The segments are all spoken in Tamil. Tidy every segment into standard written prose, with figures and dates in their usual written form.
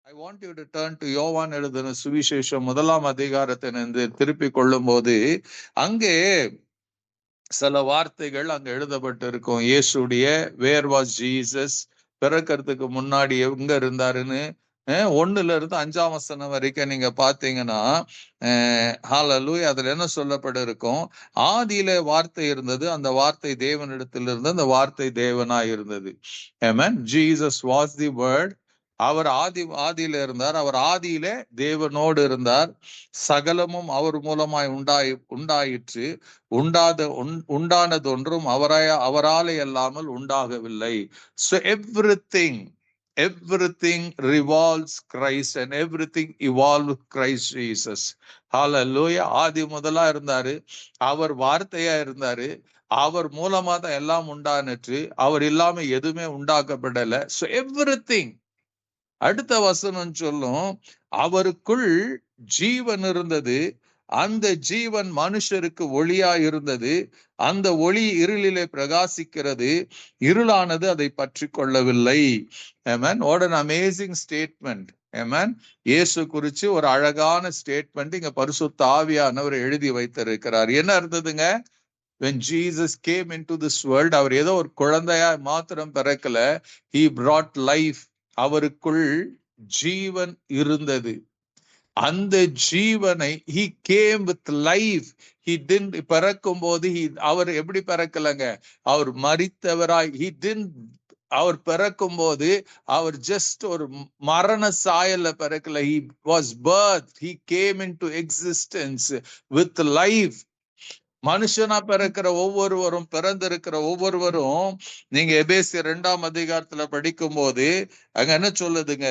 I want you to turn to யோவான் எழுதின சுவிசேஷம் 1 திருப்பிக் கொள்ளும் போது அங்கே சில வார்த்தைகள் அங்க எழுதப்பட்டு இருக்கும். இயேசுடைய வேர் வாஸ் ஜீசஸ், பிறக்கிறதுக்கு முன்னாடி எங்க இருந்தாருன்னு 1 to 5 வரைக்கும் நீங்க பாத்தீங்கன்னா ஹalleluya அதுல என்ன சொல்லப்பட்டு இருக்கும்? ஆதியில வார்த்தை இருந்தது, அந்த வார்த்தை தேவனிடத்தில் இருந்தது, அந்த வார்த்தை தேவனாய் இருந்தது. ஆமென். Jesus was the word. அவர் ஆதியில இருந்தார், அவர் ஆதியிலே தேவனோடு இருந்தார். சகலமும் அவர் மூலமாய் உண்டாயிற்று. உண்டானது ஒன்றும் அவராலே அல்லாமல் உண்டாகவில்லை. So everything revolves Christ and everything evolves Christ Jesus. Hallelujah. ஆதி முதலா இருந்தாரு, அவர் வார்த்தையா இருந்தாரு, அவர் மூலமா தான் எல்லாம் உண்டானற்று, அவர் இல்லாம எதுவுமே உண்டாக்கப்படல. So everything. அடுத்த வசனம் சொல்லும், அவருக்குள் ஜீவன் இருந்தது, அந்த ஜீவன் மனுஷருக்கு ஒளியா இருந்தது, அந்த ஒளி இருளிலே பிரகாசிக்கிறது, இருளானது அதை பற்றி கொள்ளவில்லை. Amen. What an amazing statement. Amen. இயேசு குறிச்சு ஒரு அழகான ஸ்டேட்மெண்ட் இங்க பரிசுத்த ஆவியானவர் எழுதி வைத்திருக்கிறார். என்ன இருந்ததுங்க? When Jesus came into this world, அவர் ஏதோ ஒரு குழந்தையா மாத்திரம் பிறக்கல. He brought life. அவருக்குள் ஜீவன் இருந்தது. அந்த ஜீவனை he came with life. He didn't பிறக்கும் போது அவர் எப்படி பிறக்கலங்க? அவர் மரித்தவராய் அவர் பிறக்கும் போது அவர் ஜஸ்ட் ஒரு மரண சாயல்ல பிறக்கல. He was birthed. He came into existence with life. மனுஷனா பிறக்கிற ஒவ்வொருவரும், பிறந்திருக்கிற ஒவ்வொருவரும், நீங்க எபேசியர் 2 படிக்கும் போது அங்க என்ன சொல்லுதுங்க?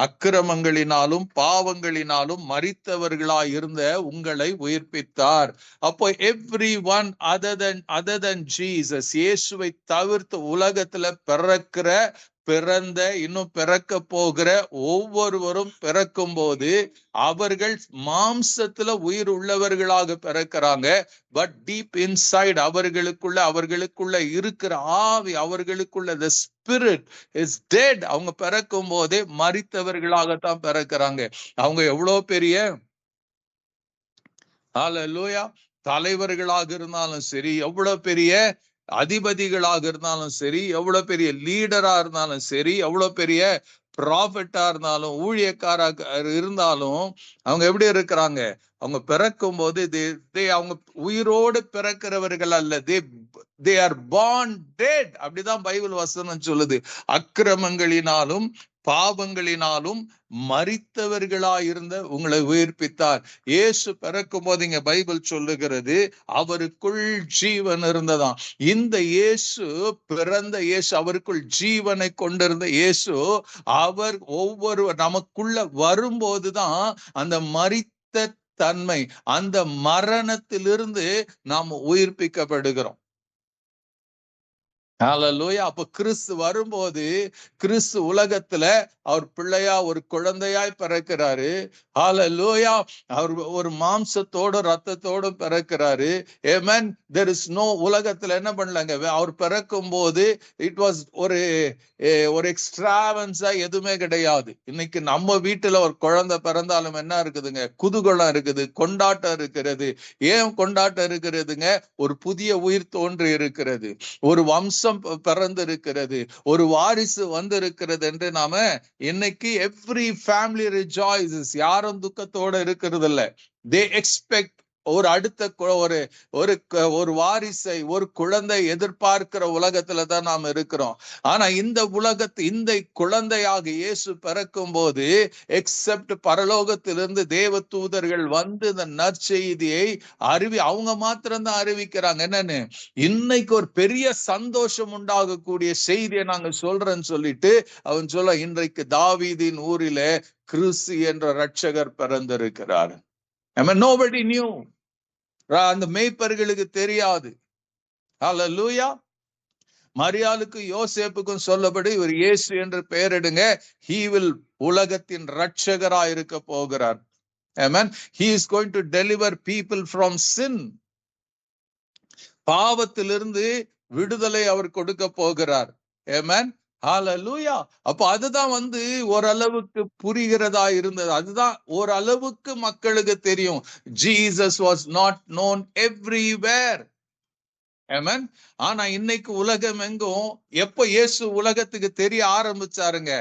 அக்கிரமங்களினாலும் பாவங்களினாலும் மரித்தவர்களாய் இருந்த உங்களை உயிர்ப்பித்தார். அப்போ every one other than Jesus, இயேசுவை தவிர்த்து உலகத்துல பிறந்த இன்னும் பிறக்க போகிற ஒவ்வொருவரும் பிறக்கும் போது அவர்கள் மாம்சத்துல உயிர் உள்ளவர்களாக பிறக்கிறாங்க. பட் டீப் இன்சைட் அவர்களுக்குள்ள இருக்கிற ஆவி, அவர்களுக்குள்ள the spirit is dead. அவங்க பிறக்கும் போதே மரித்தவர்களாகத்தான் பிறக்கிறாங்க. அவங்க எவ்வளவு பெரிய ஹல்லேலூயா தலைவர்களாக இருந்தாலும் சரி, எவ்வளவு பெரிய அதிபதிகளாக இருந்தாலும் சரி, எவ்வளவு பெரிய லீடரா இருந்தாலும் சரி, எவ்வளவு பெரிய ப்ராஃபிட்டா இருந்தாலும், ஊழியக்காராக இருந்தாலும், அவங்க எப்படி இருக்கிறாங்க? அவங்க பிறக்கும் போது அவங்க உயிரோடு பிறக்கிறவர்கள் அல்ல. they are born dead. அப்படிதான் பைபிள் வசனம் சொல்லுது. அக்கிரமங்களினாலும் பாவங்களினாலும் மரித்தவர்களாயிருந்த உங்களை உயிர்ப்பித்தார். இயேசு பிறக்கும் போது இங்க பைபிள் சொல்லுகிறது அவருக்குள் ஜீவன் இருந்ததாம். இந்த இயேசு, பிறந்த இயேசு, அவருக்குள் ஜீவனை கொண்டிருந்த இயேசு, அவர் நமக்குள்ள வரும்போதுதான் அந்த மரித்த தன்மை, அந்த மரணத்திலிருந்து நாம் உயிர்ப்பிக்கப்படுகிறோம். ஹல்லேலூயா. அப்ப கிறிஸ்து வரும்போது, கிறிஸ்து உலகத்துல அவர் பிள்ளையா ஒரு குழந்தையாய் பிறக்கிறாரு. ஹல்லேலூயா. அவர் ஒரு மாம்சத்தோடும் ரத்தத்தோடும் பிறக்கிறாரு. ஆமென். there is no, உலகத்துல என்ன பண்ணலங்க, அவர் பிறக்கும் போது இட் வாஸ் ஒரு எக்ஸ்ட்ராவன்ஸா எதுவுமே கிடையாது. இன்னைக்கு நம்ம வீட்டுல ஒரு குழந்தை பிறந்தாலும் என்ன இருக்குதுங்க? குதூகலம் இருக்குது, கொண்டாட்டம் இருக்கிறது. ஏன் கொண்டாட்டம் இருக்கிறதுங்க? ஒரு புதிய உயிர் தோன்றி இருக்கிறது, ஒரு வம்சம் பிறந்திருக்கிறது, ஒரு வாரிசு வந்திருக்கிறது என்று நாம இன்னைக்கு எவ்ரி ஃபேமிலி ரிஜாய்ஸஸ். யாரும் துக்கத்தோட இருக்கிறது இல்ல. they expect ஒரு அடுத்த ஒரு வாரிசை, ஒரு குழந்தை எதிர்பார்க்கிற உலகத்துல தான் நாம் இருக்கிறோம். ஆனா இந்த குழந்தையாக இயேசு பிறக்கும் போது எக்ஸப்ட் பரலோகத்திலிருந்து தேவ தூதர்கள் வந்து இந்த நற்செய்தியை அவங்க மாத்திரம்தான் அறிவிக்கிறாங்க. என்னன்னு? இன்னைக்கு ஒரு பெரிய சந்தோஷம் உண்டாகக்கூடிய செய்தியை நாங்க சொல்றேன்னு சொல்லிட்டு அவன் சொல்ல, இன்றைக்கு தாவீதின் ஊரிலே கிறிஸ்து என்ற ரட்சகர் பிறந்திருக்கிறார். Nobody knew. அந்த மேய்ப்பர்களுக்கு தெரியாது. ஹல்லேலூயா. மரியாளுக்கும் யோசேப்புக்கும் சொல்லபடி இவர் இயேசு என்று பெயரிடுங்க, he will உலகத்தின் ரட்சகராய் இருக்க போகிறார். Amen. He is going to deliver people from sin. பாவத்திலிருந்து விடுதலை அவர் கொடுக்க போகிறார். Amen. ஹalleluya. அப்ப அதுதான் ஓரளவுக்கு புரிகிறதா இருந்தது. அதுதான் ஓரளவுக்கு மக்களுக்கு தெரியும். Jesus was not known everywhere. Amen. ஆனா இன்னைக்கு உலகம் எங்கும் எப்ப இயேசு உலகத்துக்கு தெரிய ஆரம்பிச்சாருங்க,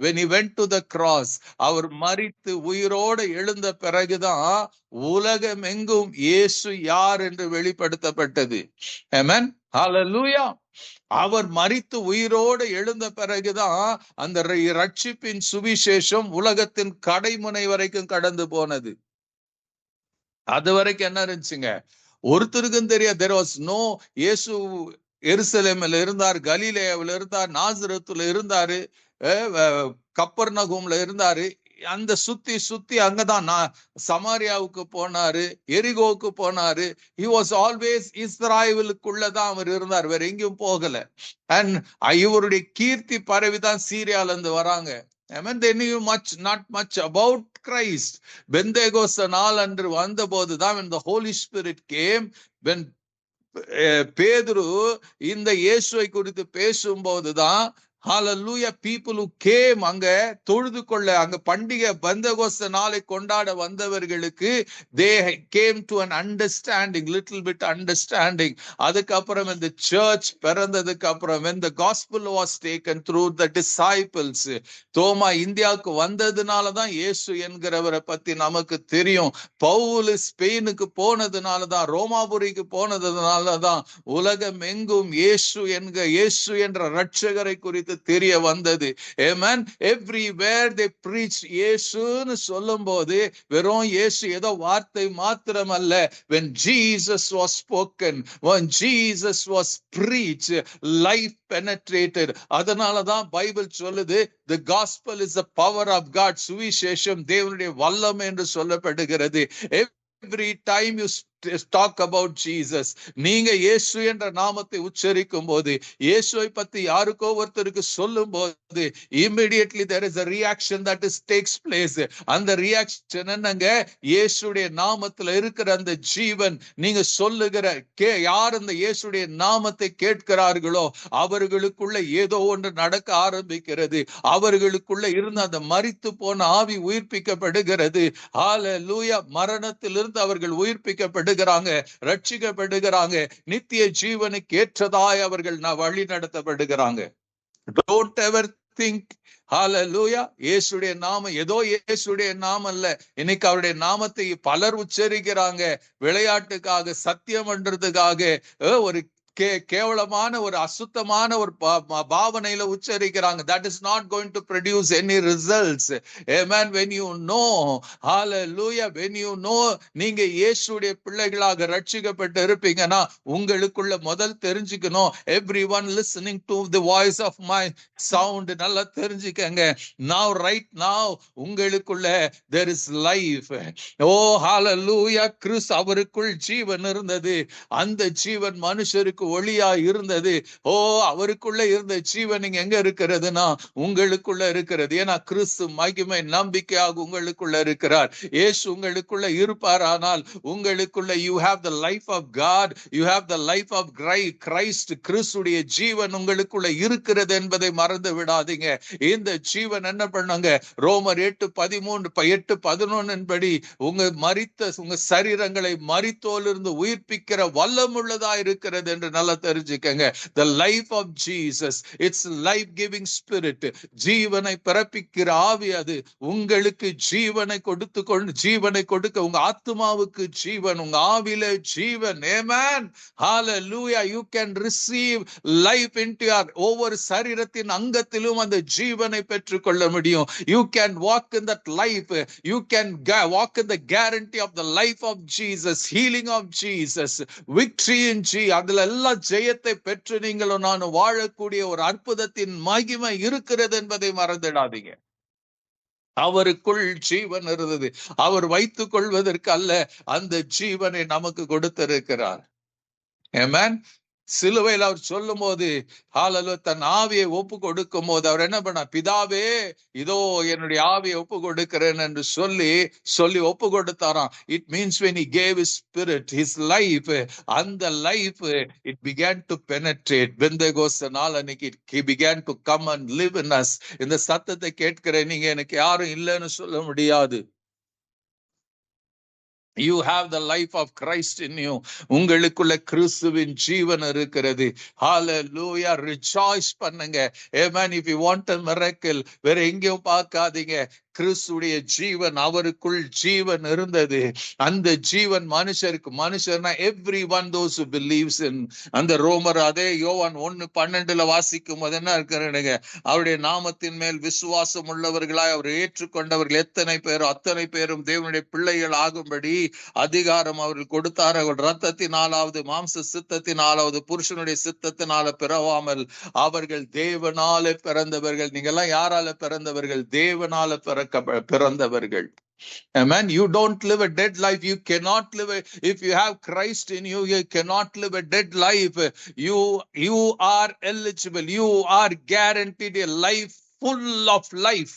when he went to the cross, அவர் மரித்து உயிரோடு எழுந்த பிறகுதான் உலகம் எங்கும் இயேசு யார் என்று வெளிப்படுத்தப்பட்டது. Amen. Hallelujah. அவர் மரித்து உயிரோடு எழுந்த பிறகுதான் அந்த ரட்சிப்பின் சுவிசேஷம் உலகத்தின் கடைமுனை வரைக்கும் கடந்து போனது. அது வரைக்கும் என்ன இருந்துச்சுங்க, ஒருத்தருக்கும் தெரியாது. there was no இயேசு எருசலேமில் இருந்தார், கலிலேயாவில் இருந்தார், நாசரத்துல இருந்தாரு, கப்பர்நகூம்ல இருந்தாரு. அந்த சுத்தி சுத்தி அங்கதான் சமாரியாவுக்கு போனாரு, எரிகோவுக்கு போனாரு. he was always இஸ்ராயேலுக்குள்ளதான் அவர் இருந்தார், வேற எங்கேயும் போகல. அண்ட் இவருடைய கீர்த்தி பரவிதான் சீரியால இருந்து வராங்க. Amen. They knew not much about Christ. Pentecost நாள் அன்று வந்த போதுதான், when the Holy Spirit came, when பேதுரு இந்த இயேசுவை குறித்து பேசும்போதுதான், hallelujah, people who came, அங்க தொழுது கொள்ள, அங்க பண்டிகை பெந்தேகோஸ்து நாளை கொண்டாட வந்தவர்களுக்கு they came to an understanding, little bit understanding. அதுக்கப்புறம் இந்த சர்ச் பிறந்ததுக்கு அப்புறம், when the gospel was taken through the disciples, தோமா இந்தியாவுக்கு வந்ததுனாலதான் இயேசு என்கிறவரை பத்தி நமக்கு தெரியும். பவுல் ஸ்பெயினுக்கு போனதுனாலதான், ரோமாபுரிக்கு போனதுனாலதான் உலகம் எங்கும் இயேசு என்ற ரட்சகரை குறித்து தெரிய வந்தது. Amen. Everywhere they preach இயேசுன்னு சொல்லும் போது வெறும் இயேசு ஏதோ வார்த்தை மாத்திரமல்ல. when Jesus was spoken, when Jesus was preached, life penetrated. அதனாலதான் பைபிள் சொல்லுது, the gospel is the power of God. சுவிசேஷம் தேவனுடைய வல்லமை என்று சொல்லப்படுகிறது. Every time you talk about Jesus, நீங்க இயேசு என்ற நாமத்தை உச்சரிக்கும் போது, இயேசுவை பத்தி யாருக்கோ ஒருத்தருக்கு சொல்லும் போது, immediately there is a reaction that takes place. அந்த ரியாக்ஷன் என்னங்க, இயேசுடைய நாமத்துல இருக்கிற அந்த ஜீவன், நீங்க சொல்லுகிற யார் அந்த இயேசுடைய நாமத்தை கேட்கிறார்களோ அவர்களுக்குள்ள ஏதோ ஒன்று நடக்க ஆரம்பிக்கிறது. அவர்களுக்குள்ள இருந்த அந்த மரித்து போன ஆவி உயிர்ப்பிக்கப்படுகிறது. ஹalleluya. மரணத்திலிருந்து அவர்கள் உயிர்ப்பிக்கப்படுகிறாங்க, ரட்சிக்கப்படுகிறாங்க, நித்திய ஜீவனுக்கு ஏற்றதாய் அவர்கள் வழி நடத்தப்படுகிறாங்க. Don't ever think, hallelujah, இயேசுடைய நாமம் ஏதோ இயேசுடைய நாமம் அல்ல. இன்னைக்கு அவருடைய நாமத்தை பலர் உச்சரிக்கிறாங்க விளையாட்டுக்காக, சத்தியம் பண்றதுக்காக, ஒரு கேவலமான ஒரு அசுத்தமான ஒரு பாவனையில உச்சரிக்கிறாங்க. that is not going to produce any results. Amen. when you know, hallelujah, when you know நீங்க இயேசுடைய பிள்ளைகளாக ரட்சிக்கப்பட்டு இருப்பீங்கன்னா உங்களுக்குள்ள முதல் தெரிஞ்சுக்கணும், everyone listening to the voice of my sound, நல்லா தெரிஞ்சுக்கங்க, now right now உங்களுக்குள்ள there is life. oh hallelujah. கிறிஸ்து அவருக்குள் ஜீவன் இருந்தது, அந்த ஜீவன் மனுஷருக்கு ஒளியா இருந்தது. ஓ, அவருக்குள்ள இருந்த ஜீவன் எங்க இருக்கிறதுனா உங்களுக்குள்ள இருக்கிறது. ஏன்னா கிறிஸ்து மகிமை நம்பிக்கையாக உங்களுக்குள்ள இருக்கிறார். இயேசு உங்களுக்குள்ள இருப்பாரானால் உங்களுக்குள்ள you have the life of God, you have the life of Christ. கிறிஸ்துடைய ஜீவன் உங்களுக்குள்ள இருக்கிறது என்பதை மறந்து விடாதீங்க. இந்த ஜீவன் என்ன பண்ணுங்க, ரோமர் 8:13-8:11 படி உங்க சரீரங்களை மரித்தோலிருந்து உயிர்ப்பிக்கிற வல்லமுள்ளதா இருக்கிறது என்று நல்லா தெரிஞ்சுக்கங்க. the life of Jesus, it's life giving spirit. ஜீவனை பிறப்பிக்கிற ஆவி அது. உங்களுக்கு ஜீவனை கொடுக்க, உங்க ஆத்மாவுக்கு ஜீவன், உங்க ஆவியில ஜீவன். Amen. Hallelujah. you can receive life into your, ஒவ்வொரு சரீரத்தின் அங்கத்திலும் அந்த ஜீவனை பெற்றுக்கொள்ள முடியும். you can walk in that life, you can walk in the guarantee of the life of Jesus, healing of Jesus, victory in Jesus. அதுல எல்லா ஜெயத்தை பெற்று நீங்களும் நானும் வாழக்கூடிய ஒரு அற்புதத்தின் மகிமை இருக்கிறது என்பதை மறந்துடாதீங்க. அவருக்குள் ஜீவன் இருந்தது, அவர் வைத்துக் கொள்வதற்கு அல்ல, அந்த ஜீவனை நமக்கு கொடுத்திருக்கிறார். Amen. சிலுவையில் அவர் சொல்லும் போது தன் ஆவியை ஒப்பு கொடுக்கும் போது அவர் என்ன பண்ணார்? பிதாவே, இதோ என்னுடைய ஆவியை ஒப்பு கொடுக்கிறேன் என்று சொல்லி ஒப்பு கொடுத்தாராம். It means when he gave his spirit, his life, அந்த life it began to penetrate. Pentecost நாள் அன்னைக்கு he began to come and live in us. இந்த சத்தத்தை கேட்கிற நீங்க எனக்கு யாரும் இல்லைன்னு சொல்ல முடியாது. You have the life of Christ in you. உங்களுக்குள்ள கிறிஸ்துவின் ஜீவன் இருக்கிறது. Hallelujah. Rejoice பண்ணுங்க. Amen. If you want a miracle, வேற எங்கேயும் பார்க்காதீங்க. கிறிஸ்துடைய ஜீவன், அவருக்குள் ஜீவன் இருந்தது. அந்த ஜீவன் மனுஷர்னா everyone those who believes in. அந்த ரோமர் அதே யோவான் 1:12 வாசிக்கும் போது என்ன இருக்கிறாங்க? அவருடைய நாமத்தின் மேல் விசுவாசம் உள்ளவர்களாய் அவர் ஏற்றுக்கொண்டவர்கள் எத்தனை பேரோ அத்தனை பேரும் தேவனுடைய பிள்ளைகள் ஆகும்படி அதிகாரம் அவர்கள் கொடுத்தார். அவர்கள் ரத்தத்தினாலாவது மாம்ச சித்தத்தினாலாவது புருஷனுடைய சித்தத்தினால பிறவாமல் அவர்கள் தேவனால பிறந்தவர்கள். நீங்க எல்லாம் யாரால பிறந்தவர்கள்? தேவனால பிறந்தவர்கள். Amen. You don't live a dead life. You cannot live if you have Christ in you, you cannot live a dead life. You are eligible. You are guaranteed a life full of life.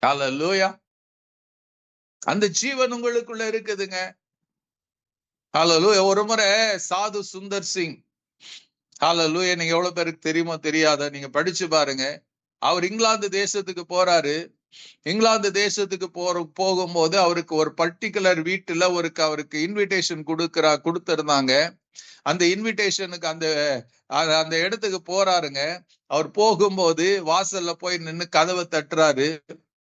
Hallelujah. அந்த ஜீவன் உங்களுக்குள்ள இருக்குதுங்க. Hallelujah. ஒரு முறை சாது சுந்தர் சிங், Hallelujah, நீங்க எவ்வளவு பேருக்கு தெரியுமோ தெரியாத, நீங்க படிச்சு பாருங்க. அவர் இங்கிலாந்து தேசத்துக்கு போறாரு. இங்கிலாந்து தேசத்துக்கு போகும்போது அவருக்கு ஒரு பர்டிகுலர் வீட்டுல அவருக்கு இன்விடேஷன் கொடுத்திருந்தாங்க. அந்த இன்விடேஷனுக்கு அந்த இடத்துக்கு போறாருங்க. அவர் போகும்போது வாசல்ல போய் நின்னு கதவை தட்டுறாரு.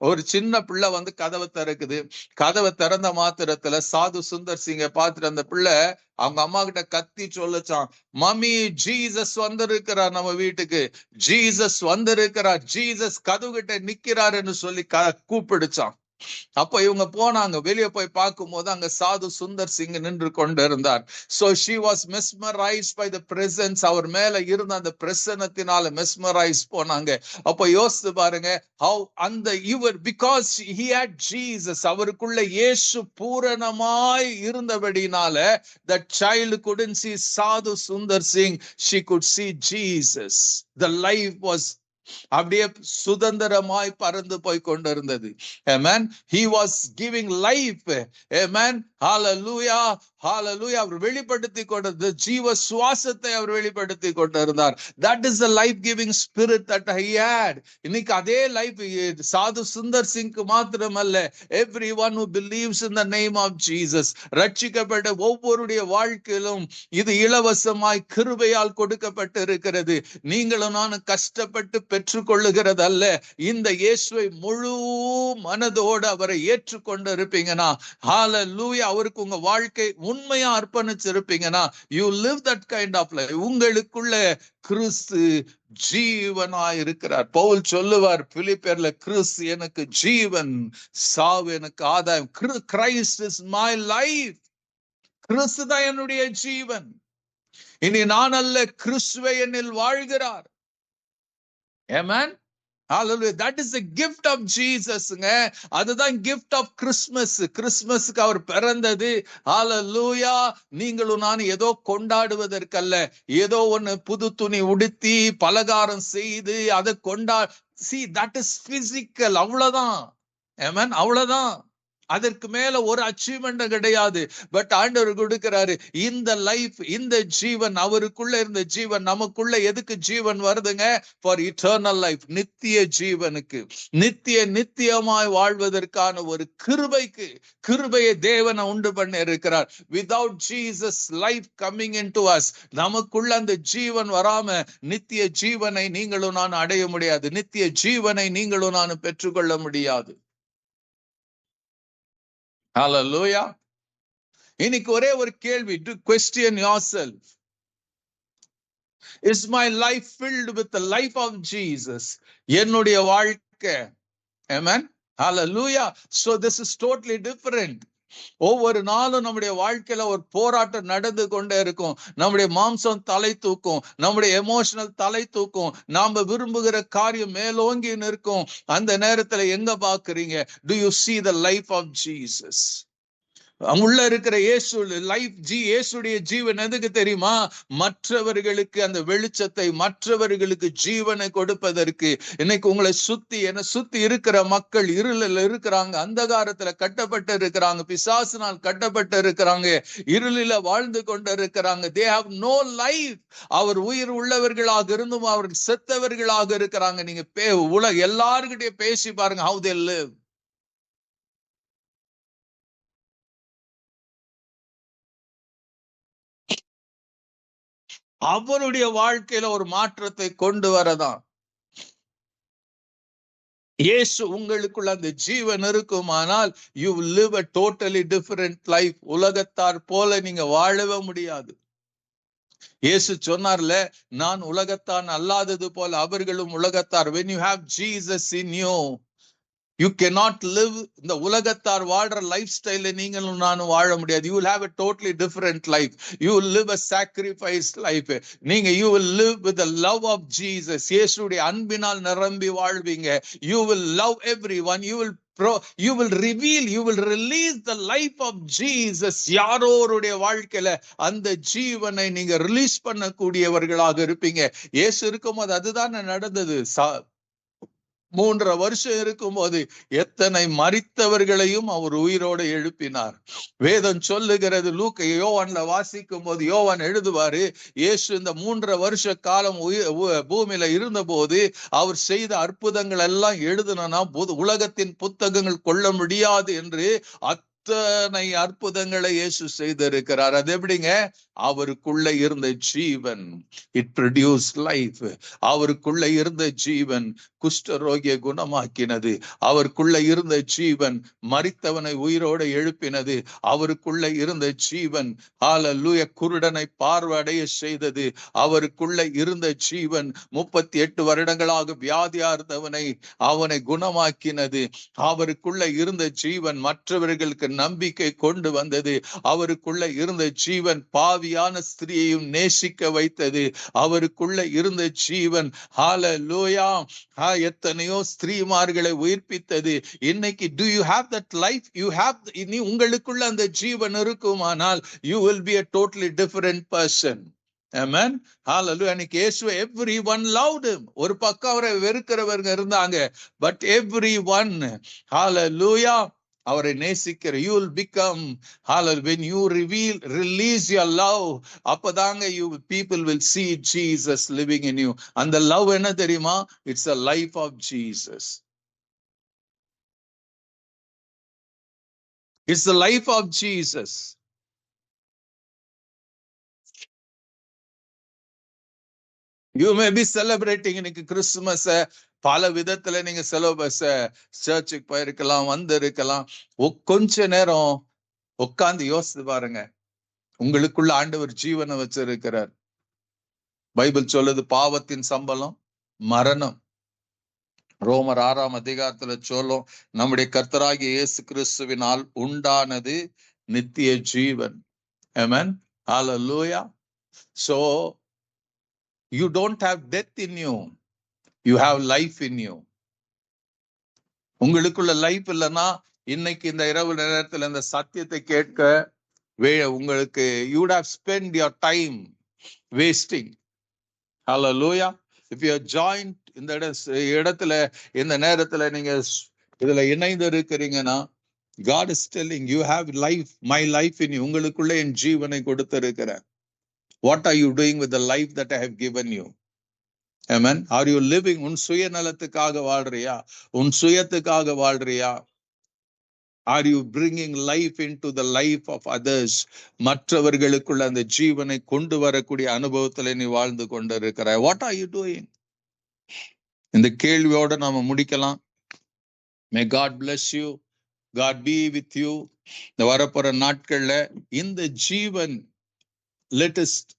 ஒரு சின்ன பிள்ளை வந்து கதவை திறக்குது. கதவை திறந்த மாத்திரத்துல சாது சுந்தர் சிங்கை பார்த்துட்டு அந்த பிள்ளை அவங்க அம்மா கிட்ட கத்தி சொல்லச்சான், மம்மி ஜீசஸ் வந்திருக்கிறார் நம்ம வீட்டுக்கு, ஜீசஸ் வந்திருக்கிறார், ஜீசஸ் கதவு கிட்ட நிக்கிறாருன்னு சொல்லி கூப்பிடுச்சான். அப்ப இவங்க போனாங்க. வெளியே போய் பார்க்கும் போது அங்க சாது சுந்தர் சிங் நின்று கொண்டு இருந்தார். So she was mesmerized by the presence. அவர் மேல இருந்த அந்த பிரசன்னத்தினால மெஸ்மரைஸ் போனாங்க. அப்ப யோசித்து பாருங்க, how அந்த இவர் because he had Jesus, அவருக்குள்ள இயேசு பூரணமாய் இருந்தபடினால that child couldn't see சாது Sundar Singh, she could see Jesus. The life was அப்படியே சுதந்திரமாய் பறந்து போய் கொண்டிருந்தது. Amen. He was giving life. Amen. Hallelujah. Hallelujah. அவர் வெளிப்படுத்தி கொண்டது ஜீவ சுவாசத்தை அவர் வெளிப்படுத்தி கொண்டிருந்தார். That is the life giving spirit that he had. இன்னைக்கு அதே லைஃப் சாது சுந்தர் சிங்க்கு மாத்திரமல்ல, everyone who believes in the name of Jesus, ரட்சிக்கப்பட்ட ஒவ்வொருடைய வாழ்க்கையிலும் இது இலவசமாய் கிருபையால் கொடுக்கப்பட்டு இருக்கிறது. நீங்களும் நானும் கஷ்டப்பட்டு பெற்றுக்கொள்ளுகிறது அல்ல. இந்த இயேசுவை முழு மனதோடு அவரை ஏற்றுக்கொண்டு இருப்பீங்கன்னா, ஹalleluya, அவருக்கு உங்க வாழ்க்கை உண்மையா அர்ப்பணிச்சிருப்பீங்கன்னா, you live that kind of life. உங்களுக்குள்ள கிறிஸ்து ஜீவனாய் இருக்கிறார். பவுல் சொல்லுவார் பிலிப்பியர்ல, கிறிஸ்து எனக்கு ஜீவன், சாவு எனக்கு ஆதாயம். Christ is my life. கிறிஸ்து தான் என்னுடைய ஜீவன். இனி நான் அல்ல, கிறிஸ்துவே என்னில் வாழ்கிறார். Amen. Hallelujah. That is the gift of Jesus. அதுதான் gift of Christmas. கிறிஸ்துமஸ்க்கு அவர் பிறந்தது. Hallelujah. நீங்களும் நான் ஏதோ கொண்டாடுவதற்கல்ல, ஏதோ ஒன்னு புது துணி உடுத்தி பலகாரம் செய்து அதை see, that is physical. அவ்வளவுதான். Amen. அவ்வளவுதான். அதற்கு மேல ஒரு அச்சீவ்மெண்ட் கிடையாது. பட் ஆண்டவர் கொடுக்கிறாரு இந்த லைஃப், இந்த ஜீவன், அவருக்குள்ள இருந்த ஜீவன் நமக்குள்ள எதுக்கு ஜீவன் வருதுங்க? ஃபார் இட்டர்னல் லைஃப், நித்திய ஜீவனுக்கு, நித்தியமாய் வாழ்வதற்கான ஒரு கிருபையை தேவனை உண்டு பண்ணி இருக்கிறார். Without Jesus life coming into us, நமக்குள்ள அந்த ஜீவன் வராம நித்திய ஜீவனை நீங்களும் நான் அடைய முடியாது. நித்திய ஜீவனை நீங்களும் நான் பெற்றுக்கொள்ள முடியாது. Hallelujah. இன்னைக்கு ஒரே ஒரு கேள்வி, to question yourself, is my life filled with the life of Jesus? என்னுடைய வாழ்க்கை. Amen. Hallelujah. So this is totally different. ஒவ்வொரு நாளும் நம்முடைய வாழ்க்கையில ஒரு போராட்டம் நடந்து கொண்டே இருக்கும். நம்முடைய மாம்சம் தலை தூக்கும், நம்முடைய எமோஷனல் தலை தூக்கும், நாம விரும்புகிற காரியம் மேலோங்கி நிற்கும். அந்த நேரத்துல எங்க பாக்குறீங்க? Do you see the life of Jesus? உள்ள இருக்கிற இயேசு லைஃப் இயேசுடைய ஜீவன் எதுக்கு தெரியுமா? மற்றவர்களுக்கு அந்த வெளிச்சத்தை, மற்றவர்களுக்கு ஜீவனை கொடுப்பதற்கு. இன்னைக்கு உங்களை சுத்தி என்ன சுத்தி இருக்கிற மக்கள் இருளில் இருக்கிறாங்க, அந்தகாரத்துல கட்டப்பட்டு இருக்கிறாங்க, பிசாசினால் கட்டப்பட்டு இருக்கிறாங்க, இருளில வாழ்ந்து கொண்டு இருக்கிறாங்க. they have no life. அவர் உயிர் உள்ளவர்களாக இருந்தும் அவர்கள் செத்தவர்களாக இருக்கிறாங்க. நீங்க எல்லார்கிட்டயும் பேசி பாருங்க, how they live. அவருடைய வாழ்க்கையில ஒரு மாற்றத்தை கொண்டு வரதான். இயேசு உங்களுக்குள்ள அந்த ஜீவன் இருக்குமானால் you will live a totally different life. உலகத்தார் போல நீங்க வாழவே முடியாது. இயேசு சொன்னார்ல, நான் உலகத்தான் அல்லாதது போல அவர்களும் உலகத்தார். when you have Jesus in you, you cannot live இந்த உலகத்தார் வாழ்ற லைஃப் ஸ்டைல நீங்களும் நானும் வாழ முடியாது. you will have a totally different life. you will live a sacrificed life. நீங்க you will live with the love of Jesus. இயேசுவுடைய அன்பினால் நிரம்பி வாழ்வீங்க. you will love everyone. you will reveal, you will release the life of Jesus. யாரோருடைய வாழ்க்கையில அந்த ஜீவனை நீங்க ரிலீஸ் பண்ணக்கூடியவர்களாக இருப்பீங்க. இயேசு இருக்கும்போது அதுதான் நடந்தது. 3.5 வருஷம் இருக்கும்போது எத்தனை மரித்தவர்களையும் அவர் உயிரோடு எழுப்பினார். வேதம் சொல்லுகிறது, யோவான்ல வாசிக்கும் போது யோவான் எழுதுவாரு, இயேசு இந்த 3.5 வருஷ காலம் பூமியில இருந்த போது அவர் செய்த அற்புதங்கள் எல்லாம் எழுதுனா உலகத்தின் புத்தகங்கள் கொள்ள முடியாது என்று அத்தனை அற்புதங்களை இயேசு செய்திருக்கிறார். அது எப்படிங்க? அவருக்குள்ள இருந்த ஜீவன், இட் ப்ரொடியூஸ் லைஃப். அவருக்குள்ள இருந்த ஜீவன் குஷ்டரோகியை குணமாக்கினது. அவருக்குள்ள இருந்த ஜீவன் மரித்தவனை உயிரோடு எழுப்பினது. அவருக்குள்ள இருந்த ஜீவன் ஹல்லேலூயா குருடனை பார்வையடைய செய்தது. அவருக்குள்ள இருந்த ஜீவன் 38 வருடங்களாக வியாதியா இருந்தவனை அவனை குணமாக்கினது. அவருக்குள்ள இருந்த ஜீவன் மற்றவர்களுக்கு நம்பிக்கை கொண்டு வந்தது. அவருக்குள்ள இருந்த ஜீவன் பாவியான ஸ்திரியையும் நேசிக்க வைத்தது. அவருக்குள்ள இருந்த ஜீவன் ஹல்லேலூயா எத்தனையோ ஸ்திரீமார்களை உயிர்ப்பித்தது. இன்னைக்கு do you have that life? you have, நீ உங்களுக்குள்ள அந்த ஜீவன் இருக்குமானால் you will be a totally different person. Amen. Hallelujah. அன்னைக்கு இயேசுவை everyone loved him. ஒரு பக்கம் அவரை வெறுக்கிறவங்க இருந்தாங்க, but everyone hallelujah அவரை நேசிக்கிற. you will become hallelujah when you release your love, அப்பதாங்க people will see Jesus living in you. அந்த love என்ன தெரியுமா? it's a life of Jesus. it's the life of Jesus. you may be celebrating இன்னைக்கு கிறிஸ்துமஸ் பல விதத்துல நீங்க சர்ச்சுக்கு போயிருக்கலாம், வந்திருக்கலாம். கொஞ்ச நேரம் உட்கார்ந்து யோசித்து பாருங்க, உங்களுக்குள்ள ஆண்டவர் ஜீவனை வச்சிருக்கிறார். பைபிள் சொல்லுது, பாவத்தின் சம்பளம் மரணம். ரோமர் 6ஆம் அதிகாரத்துல சொல்லும், நம்முடைய கர்த்தராகிய இயேசு கிறிஸ்துவினால் உண்டானது நித்திய ஜீவன். ஆமென். ஹல்லேலூயா. so you don't have death in you, you have life in you. உங்களுக்குள்ள லைஃப் இல்லைன்னா இன்னைக்கு இந்த இரவு நேரத்துல இந்த சத்தியத்தை கேட்க உங்களுக்கு you would have spent your time wasting. Hallelujah. if you are joined இந்த இடத்துல இந்த நேரத்துல நீங்க இதுல இணைந்து இருக்கிறீங்கன்னா, God is telling you have life, my life in you. உங்களுக்குள்ள என் ஜீவனை கொடுத்திருக்கிறேன். what are you doing with the life that I have given you? Amen. are you living உன் சுயநலத்துக்காக வாழ்றியா? உன் சுயத்துக்காக வாழ்றியா? are you bringing life into the life of others? மற்றவர்களுக்குள்ள அந்த ஜீவனை கொண்டு வரக்கூடிய அனுபவத்துல நீ வாழ்ந்து கொண்டிருக்கிறாய். what are you doing? இந்த கேள்வியோட நாம முடிக்கலாம். may God bless you, God be with you. இந்த வரப்போற நாட்கள்ல இந்த ஜீவன் லேட்டஸ்ட்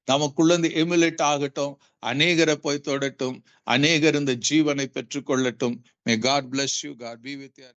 நமக்குள்ள இருந்து எமுலேட் ஆகட்டும், அநேகரை போய் தொடட்டும், அநேகர் இந்த ஜீவனை பெற்றுக்கொள்ளட்டும். may God bless you, God be with you.